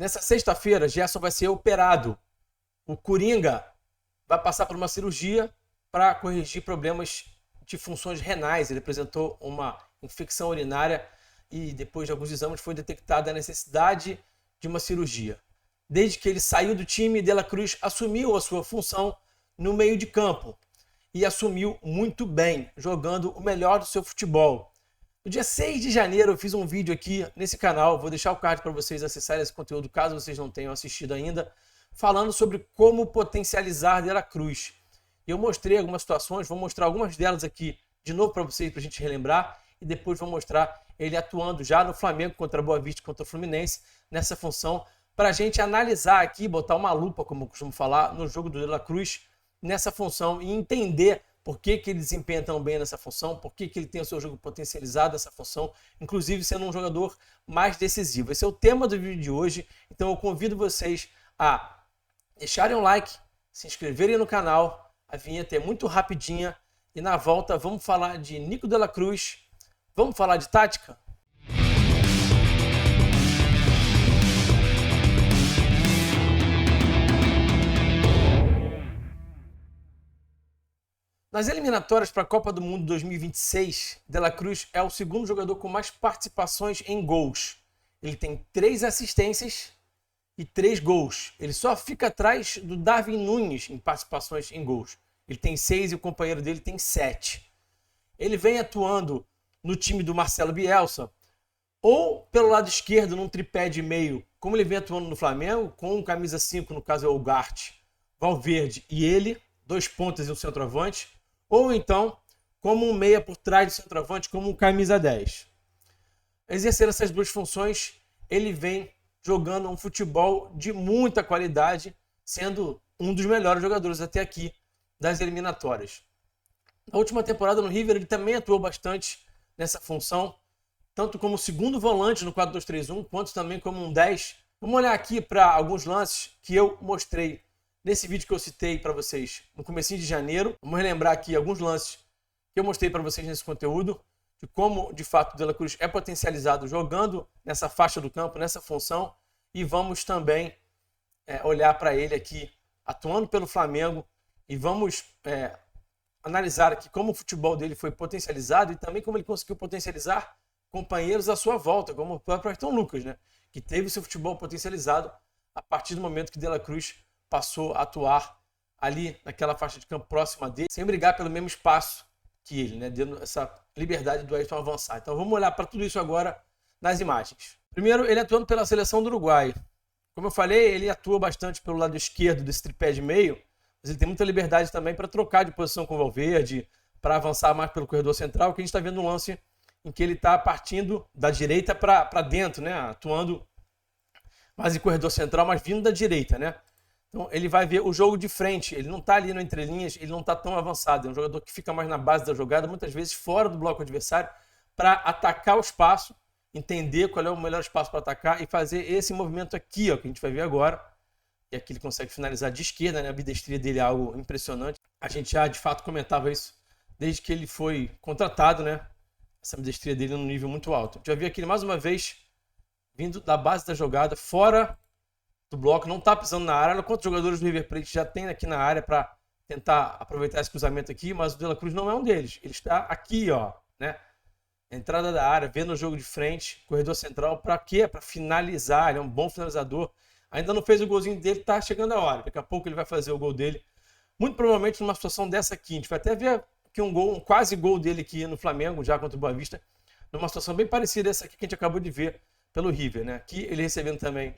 Nessa sexta-feira, Gerson vai ser operado. O Coringa vai passar por uma cirurgia para corrigir problemas de funções renais. Ele apresentou uma infecção urinária e depois de alguns exames foi detectada a necessidade de uma cirurgia. Desde que ele saiu do time, De La Cruz assumiu a sua função no meio de campo e assumiu muito bem, jogando o melhor do seu futebol. No dia 6 de janeiro eu fiz um vídeo aqui nesse canal, vou deixar o card para vocês acessarem esse conteúdo caso vocês não tenham assistido ainda, falando sobre como potencializar De La Cruz. Eu mostrei algumas situações, vou mostrar algumas delas aqui de novo para vocês, para a gente relembrar, e depois vou mostrar ele atuando já no Flamengo contra a Boa Vista, contra o Fluminense, nessa função, para a gente analisar aqui, botar uma lupa, como eu costumo falar, no jogo do De La Cruz, nessa função, e entender por que ele desempenha tão bem nessa função, por que ele tem o seu jogo potencializado nessa função, inclusive sendo um jogador mais decisivo. Esse é o tema do vídeo de hoje, então eu convido vocês a deixarem um like, se inscreverem no canal, a vinheta é muito rapidinha, e na volta vamos falar de Nico De La Cruz, vamos falar de tática? Nas eliminatórias para a Copa do Mundo 2026, De La Cruz é o segundo jogador com mais participações em gols. Ele tem 3 assistências e 3 gols. Ele só fica atrás do Darwin Núñez em participações em gols. Ele tem 6 e o companheiro dele tem 7. Ele vem atuando no time do Marcelo Bielsa, ou pelo lado esquerdo, num tripé de meio, como ele vem atuando no Flamengo, com camisa 5, no caso é o Ugarte, Valverde e ele, 2 pontas e um centroavante, ou então como um meia por trás do centroavante, como um camisa 10. Exercendo essas duas funções, ele vem jogando um futebol de muita qualidade, sendo um dos melhores jogadores até aqui das eliminatórias. Na última temporada no River, ele também atuou bastante nessa função, tanto como segundo volante no 4-2-3-1, quanto também como um 10. Vamos olhar aqui para alguns lances que eu mostrei nesse vídeo que eu citei para vocês no comecinho de janeiro. Vamos relembrar aqui alguns lances que eu mostrei para vocês nesse conteúdo, de como, de fato, o De La Cruz é potencializado jogando nessa faixa do campo, nessa função. E vamos também olhar para ele aqui, atuando pelo Flamengo, e vamos analisar aqui como o futebol dele foi potencializado e também como ele conseguiu potencializar companheiros à sua volta, como o próprio Ayrton Lucas, né? Que teve seu futebol potencializado a partir do momento que De La Cruz passou a atuar ali naquela faixa de campo próxima dele, sem brigar pelo mesmo espaço que ele, né? Dando essa liberdade do Ayrton avançar. Então vamos olhar para tudo isso agora nas imagens. Primeiro, ele atuando pela seleção do Uruguai. Como eu falei, ele atua bastante pelo lado esquerdo desse tripé de meio, mas ele tem muita liberdade também para trocar de posição com o Valverde, para avançar mais pelo corredor central, que a gente está vendo um lance em que ele está partindo da direita para dentro, né? Atuando mais em corredor central, mas vindo da direita, né? Então ele vai ver o jogo de frente, ele não está ali no entrelinhas, ele não está tão avançado, é um jogador que fica mais na base da jogada, muitas vezes fora do bloco adversário, para atacar o espaço, entender qual é o melhor espaço para atacar e fazer esse movimento aqui, ó, que a gente vai ver agora. E aqui ele consegue finalizar de esquerda, né? A ambidestria dele é algo impressionante. A gente já de fato comentava isso desde que ele foi contratado, né? Essa ambidestria dele num nível muito alto. Já vi aqui ele mais uma vez vindo da base da jogada, fora do bloco, não está pisando na área. Olha quantos jogadores do River Plate já tem aqui na área para tentar aproveitar esse cruzamento aqui, mas o De La Cruz não é um deles. Ele está aqui, ó, né? Entrada da área, vendo o jogo de frente, corredor central, para quê? Para finalizar, ele é um bom finalizador. Ainda não fez o golzinho dele, tá chegando a hora. Daqui a pouco ele vai fazer o gol dele. Muito provavelmente numa situação dessa aqui. A gente vai até ver aqui um quase gol dele aqui no Flamengo, já contra o Boa Vista. Numa situação bem parecida essa aqui que a gente acabou de ver pelo River, né? Aqui ele recebendo também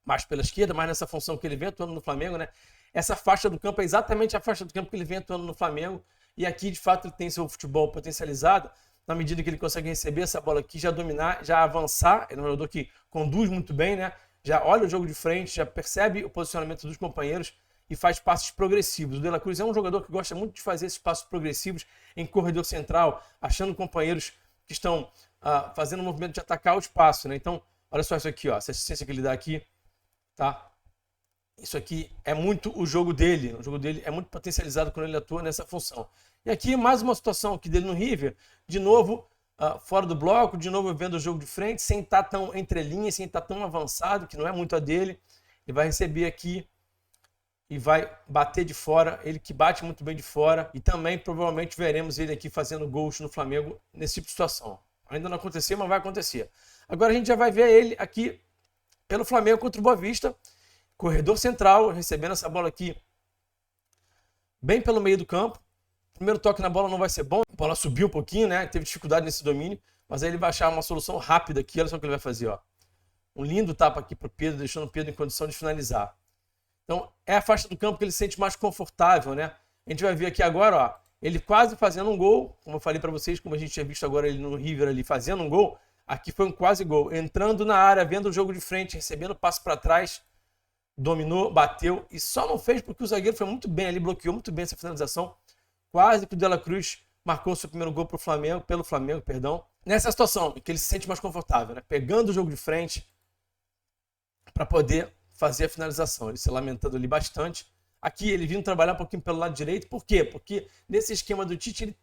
mais pela esquerda, mais nessa função que ele vem atuando no Flamengo, né? Essa faixa do campo é exatamente a faixa do campo que ele vem atuando no Flamengo. E aqui, de fato, ele tem seu futebol potencializado na medida que ele consegue receber essa bola aqui, já dominar, já avançar. Ele é um jogador que conduz muito bem, né? Já olha o jogo de frente, já percebe o posicionamento dos companheiros e faz passos progressivos. O De La Cruz é um jogador que gosta muito de fazer esses passos progressivos em corredor central, achando companheiros que estão fazendo o movimento de atacar o espaço, né? Então, olha só isso aqui, ó, essa assistência que ele dá aqui, tá? Isso aqui é muito o jogo dele é muito potencializado quando ele atua nessa função. E aqui mais uma situação aqui dele no River, de novo, fora do bloco, de novo vendo o jogo de frente, sem estar tão entre linhas, sem estar tão avançado, que não é muito a dele. Ele vai receber aqui e vai bater de fora, ele que bate muito bem de fora, e também provavelmente veremos ele aqui fazendo gols no Flamengo nesse tipo de situação. Ainda não aconteceu, mas vai acontecer. Agora a gente já vai ver ele aqui pelo Flamengo contra o Boa Vista, corredor central, recebendo essa bola aqui bem pelo meio do campo. Primeiro toque na bola não vai ser bom, a bola subiu um pouquinho, né? Teve dificuldade nesse domínio, mas aí ele vai achar uma solução rápida aqui. Olha só o que ele vai fazer, ó. Um lindo tapa aqui para o Pedro, deixando o Pedro em condição de finalizar. Então, é a faixa do campo que ele se sente mais confortável, né? A gente vai ver aqui agora, ó, ele quase fazendo um gol, como eu falei para vocês, como a gente tinha visto agora ele no River ali fazendo um gol, aqui foi um quase gol. Entrando na área, vendo o jogo de frente, recebendo passo para trás, dominou, bateu e só não fez porque o zagueiro foi muito bem ali, bloqueou muito bem essa finalização. Quase que o De La Cruz marcou seu primeiro gol pelo Flamengo, perdão. Nessa situação, em que ele se sente mais confortável, né? Pegando o jogo de frente para poder fazer a finalização. Ele se lamentando ali bastante. Aqui ele vindo trabalhar um pouquinho pelo lado direito. Por quê? Porque nesse esquema do Tite ele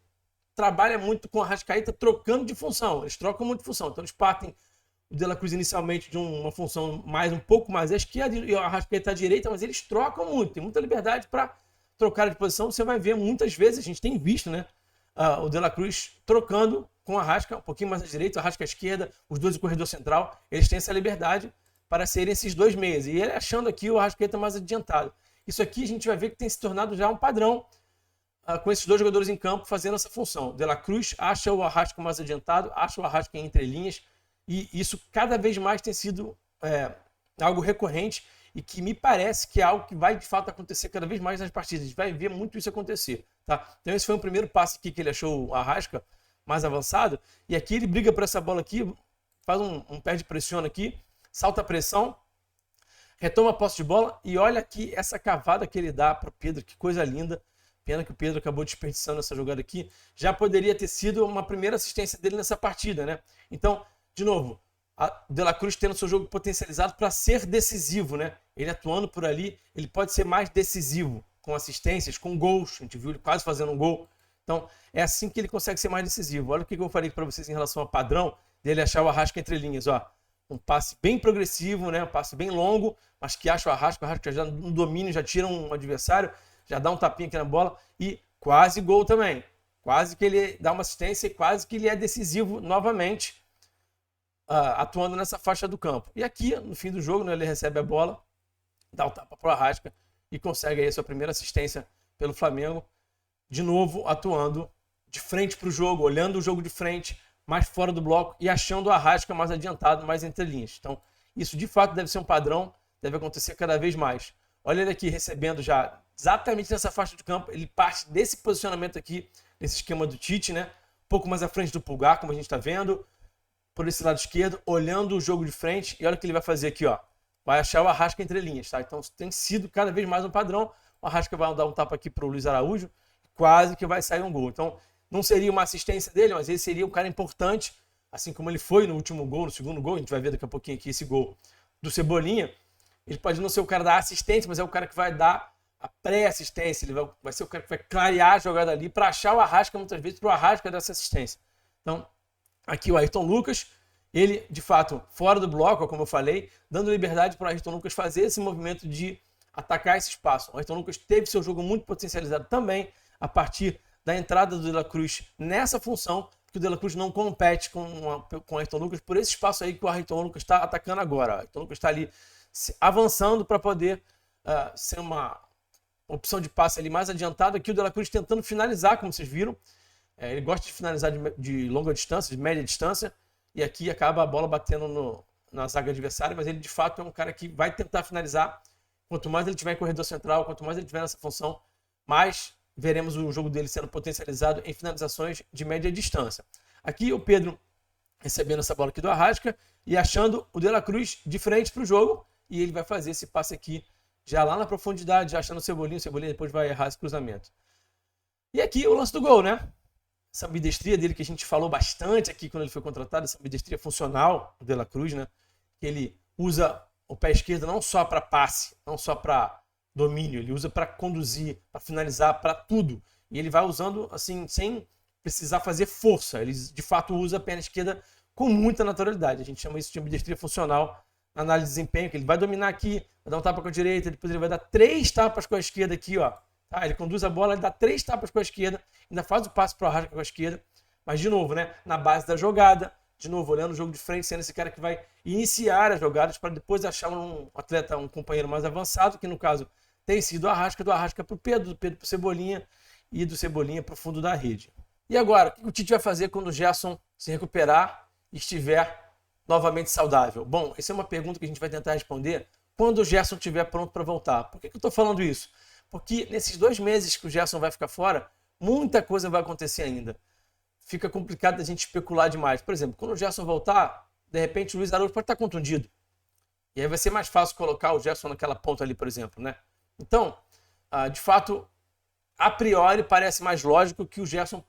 trabalha muito com a Arrascaeta trocando de função. Eles trocam muito de função. Então eles partem o De La Cruz inicialmente de uma função um pouco mais à esquerda e a Arrascaeta à direita, mas eles trocam muito. Tem muita liberdade para trocar de posição. Você vai ver muitas vezes, a gente tem visto, né? O De La Cruz trocando com a Arrasca, um pouquinho mais à direita, a Arrasca à esquerda, os dois no corredor central. Eles têm essa liberdade para serem esses dois meias. E ele achando aqui o Arrascaeta mais adiantado. Isso aqui a gente vai ver que tem se tornado já um padrão com esses dois jogadores em campo fazendo essa função. De La Cruz acha o Arrasca mais adiantado, acha o Arrasca entre linhas. E isso cada vez mais tem sido algo recorrente e que me parece que é algo que vai de fato acontecer cada vez mais nas partidas. A gente vai ver muito isso acontecer. Tá? Então esse foi o primeiro passe aqui que ele achou o Arrasca mais avançado. E aqui ele briga por essa bola aqui, faz um pé de pressiona aqui, salta a pressão, retoma a posse de bola e olha aqui essa cavada que ele dá para o Pedro, que coisa linda. Pena que o Pedro acabou desperdiçando essa jogada aqui. Já poderia ter sido uma primeira assistência dele nessa partida, né? Então, de novo, a De La Cruz tendo seu jogo potencializado para ser decisivo, né? Ele atuando por ali, ele pode ser mais decisivo com assistências, com gols. A gente viu ele quase fazendo um gol. Então, é assim que ele consegue ser mais decisivo. Olha o que eu falei para vocês em relação ao padrão dele achar o Arrasca entre linhas, ó. Um passe bem progressivo, né? Um passe bem longo, mas que acha o Arrasca já no domínio, já tira um adversário, já dá um tapinha aqui na bola e quase gol também. Quase que ele dá uma assistência e quase que ele é decisivo novamente, atuando nessa faixa do campo. E aqui, no fim do jogo, né, ele recebe a bola, dá o tapa para o Arrasca e consegue aí a sua primeira assistência pelo Flamengo. De novo, atuando de frente para o jogo, olhando o jogo de frente, mais fora do bloco e achando o Arrasca mais adiantado, mais entre linhas. Então, isso de fato deve ser um padrão, deve acontecer cada vez mais. Olha ele aqui recebendo já exatamente nessa faixa de campo, ele parte desse posicionamento aqui, nesse esquema do Tite, né? Um pouco mais à frente do Pulgar, como a gente está vendo, por esse lado esquerdo, olhando o jogo de frente, e olha o que ele vai fazer aqui, ó. Vai achar o Arrasca entre linhas, tá? Então tem sido cada vez mais um padrão. O Arrasca vai dar um tapa aqui para o Luiz Araújo, quase que vai sair um gol. Então, não seria uma assistência dele, mas ele seria um cara importante, assim como ele foi no último gol, no segundo gol. A gente vai ver daqui a pouquinho aqui esse gol do Cebolinha. Ele pode não ser o cara da assistência, mas é o cara que vai dar a pré-assistência. Ele vai ser o cara que vai clarear a jogada ali para achar o Arrasca muitas vezes, para o Arrasca dessa assistência. Então, aqui o Ayrton Lucas, ele de fato fora do bloco, como eu falei, dando liberdade para o Ayrton Lucas fazer esse movimento de atacar esse espaço. O Ayrton Lucas teve seu jogo muito potencializado também a partir da entrada do De La Cruz nessa função, que o De La Cruz não compete com o Ayrton Lucas por esse espaço aí que o Ayrton Lucas está atacando agora. O Ayrton Lucas está ali avançando para poder ser uma opção de passe ali mais adiantada. Aqui o De La Cruz tentando finalizar, como vocês viram. Ele gosta de finalizar de longa distância, de média distância, e aqui acaba a bola batendo na zaga adversária, mas ele de fato é um cara que vai tentar finalizar. Quanto mais ele tiver em corredor central, quanto mais ele tiver nessa função, mais veremos o jogo dele sendo potencializado em finalizações de média distância. Aqui o Pedro recebendo essa bola aqui do Arrasca e achando o De La Cruz de frente para o jogo, e ele vai fazer esse passe aqui já lá na profundidade, já achando o Cebolinha depois vai errar esse cruzamento. E aqui o lance do gol, né? Essa ambidestria dele que a gente falou bastante aqui quando ele foi contratado, essa ambidestria funcional do De La Cruz, né? Que ele usa o pé esquerdo não só para passe, não só para domínio, ele usa para conduzir, para finalizar, para tudo. E ele vai usando assim, sem precisar fazer força. Ele, de fato, usa a perna esquerda com muita naturalidade. A gente chama isso de ambidestria funcional na análise de desempenho, que ele vai dominar aqui, vai dar um tapa com a direita, depois ele vai dar 3 tapas com a esquerda aqui, ó. Tá? Ele conduz a bola, ele dá 3 tapas com a esquerda, ainda faz o passe para o arrasca com a esquerda, mas de novo, né, na base da jogada, de novo, olhando o jogo de frente, sendo esse cara que vai iniciar as jogadas para depois achar um atleta, um companheiro mais avançado, que no caso tem sido o Arrasca, do Arrasca para o Pedro, do Pedro para o Cebolinha e do Cebolinha para o fundo da rede. E agora, o que o Tite vai fazer quando o Gerson se recuperar e estiver novamente saudável? Bom, essa é uma pergunta que a gente vai tentar responder quando o Gerson estiver pronto para voltar. Por que eu estou falando isso? Porque nesses 2 meses que o Gerson vai ficar fora, muita coisa vai acontecer ainda. Fica complicado a gente especular demais. Por exemplo, quando o Gerson voltar, de repente o Luiz Araújo pode estar contundido. E aí vai ser mais fácil colocar o Gerson naquela ponta ali, por exemplo, né? Então, de fato, a priori parece mais lógico que o Gerson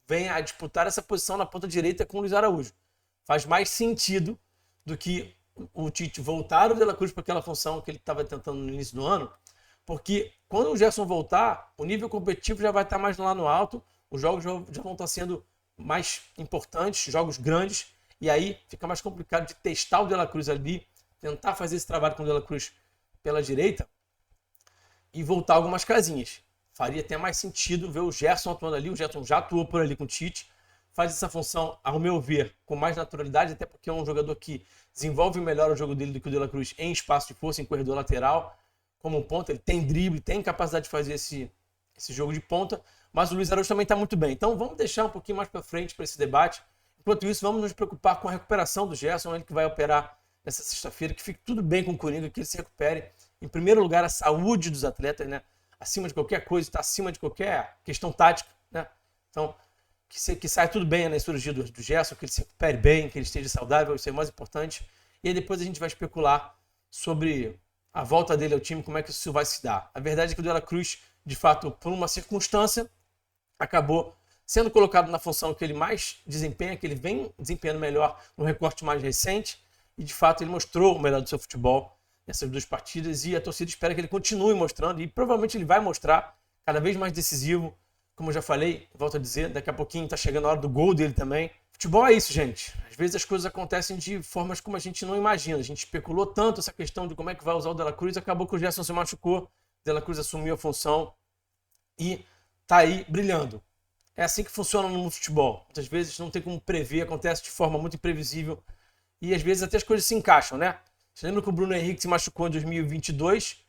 venha a disputar essa posição na ponta direita com o Luiz Araújo. Faz mais sentido do que o Tite voltar o De La Cruz para aquela função que ele estava tentando no início do ano, porque quando o Gerson voltar, o nível competitivo já vai estar mais lá no alto, os jogos já vão estar sendo mais importantes, jogos grandes, e aí fica mais complicado de testar o De La Cruz ali, tentar fazer esse trabalho com o De La Cruz pela direita e voltar algumas casinhas. Faria até mais sentido ver o Gerson atuando ali, o Gerson já atuou por ali com o Tite, faz essa função, ao meu ver, com mais naturalidade, até porque é um jogador que desenvolve melhor o jogo dele do que o De La Cruz em espaço de força, em corredor lateral, como um ponta, ele tem drible, tem capacidade de fazer esse jogo de ponta, mas o Luiz Araújo também está muito bem. Então vamos deixar um pouquinho mais para frente para esse debate. Enquanto isso, vamos nos preocupar com a recuperação do Gerson, ele que vai operar nessa sexta-feira, que fique tudo bem com o Coringa, que ele se recupere. Em primeiro lugar, a saúde dos atletas, né? Acima de qualquer coisa, está acima de qualquer questão tática, né? Então, que saia tudo bem na cirurgia do Gerson, que ele se recupere bem, que ele esteja saudável, isso é o mais importante. E aí depois a gente vai especular sobre a volta dele ao time, como é que isso vai se dar. A verdade é que o De La Cruz, de fato, por uma circunstância, acabou sendo colocado na função que ele mais desempenha, que ele vem desempenhando melhor no recorte mais recente, e de fato ele mostrou o melhor do seu futebol nessas 2 partidas, e a torcida espera que ele continue mostrando, e provavelmente ele vai mostrar cada vez mais decisivo, como eu já falei, volto a dizer, daqui a pouquinho está chegando a hora do gol dele também. Futebol é isso, gente. Às vezes as coisas acontecem de formas como a gente não imagina. A gente especulou tanto essa questão de como é que vai usar o De La Cruz, acabou que o Gerson se machucou, o De La Cruz assumiu a função e tá aí brilhando. É assim que funciona no futebol. Muitas vezes não tem como prever, acontece de forma muito imprevisível e às vezes até as coisas se encaixam, né? Você lembra que o Bruno Henrique se machucou em 2022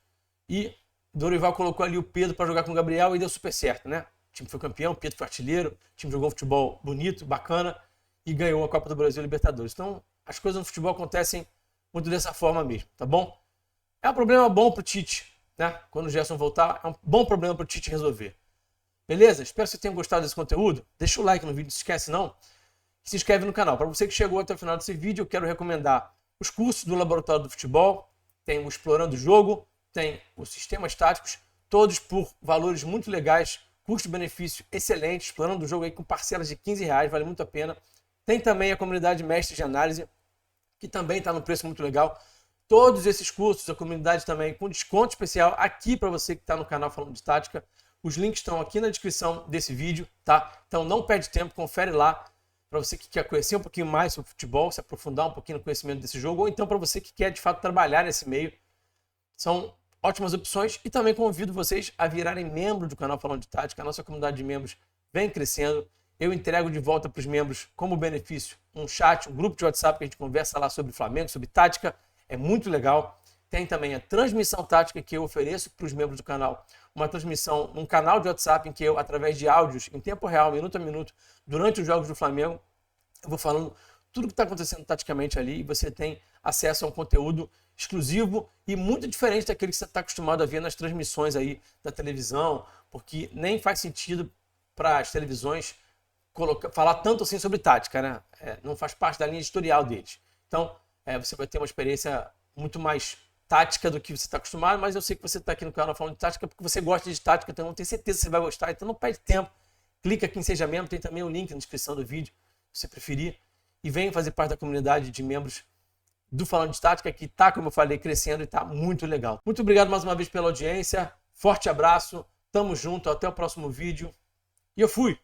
e Dorival colocou ali o Pedro para jogar com o Gabriel e deu super certo, né? O time foi campeão, o Pedro foi artilheiro, o time jogou um futebol bonito, bacana e ganhou a Copa do Brasil e Libertadores. Então, as coisas no futebol acontecem muito dessa forma mesmo, tá bom? É um problema bom pro Tite, né? Quando o Gerson voltar, é um bom problema pro Tite resolver. Beleza? Espero que você tenha gostado desse conteúdo. Deixa o like no vídeo, não se esquece não. E se inscreve no canal. Para você que chegou até o final desse vídeo, eu quero recomendar os cursos do Laboratório do Futebol. Tem o Explorando o Jogo, tem os Sistemas Táticos, todos por valores muito legais, custo-benefício excelente, explorando o jogo aí com parcelas de R$15, vale muito a pena. Tem também a comunidade Mestres de Análise, que também está no preço muito legal. Todos esses cursos, a comunidade também com desconto especial aqui para você que está no canal Falando de Tática. Os links estão aqui na descrição desse vídeo, tá? Então não perde tempo, confere lá para você que quer conhecer um pouquinho mais sobre futebol, se aprofundar um pouquinho no conhecimento desse jogo, ou então para você que quer de fato trabalhar nesse meio. São ótimas opções e também convido vocês a virarem membro do canal Falando de Tática. A nossa comunidade de membros vem crescendo. Eu entrego de volta para os membros como benefício um chat, um grupo de WhatsApp que a gente conversa lá sobre Flamengo, sobre tática. É muito legal. Tem também a transmissão tática que eu ofereço para os membros do canal. Uma transmissão num canal de WhatsApp em que eu, através de áudios, em tempo real, minuto a minuto, durante os jogos do Flamengo, eu vou falando tudo o que está acontecendo taticamente ali e você tem acesso a um conteúdo exclusivo e muito diferente daquele que você está acostumado a ver nas transmissões aí da televisão, porque nem faz sentido para as televisões falar tanto assim sobre tática, né? Não faz parte da linha editorial deles. Então, você vai ter uma experiência muito mais tática do que você está acostumado, mas eu sei que você está aqui no canal Falando de Tática porque você gosta de tática, então eu tenho certeza que você vai gostar, então não perde tempo. Clica aqui em Seja Membro, tem também o link na descrição do vídeo, se você preferir, e venha fazer parte da comunidade de membros do Falando de Tática, que está, como eu falei, crescendo e está muito legal. Muito obrigado mais uma vez pela audiência, forte abraço, tamo junto, até o próximo vídeo, e eu fui!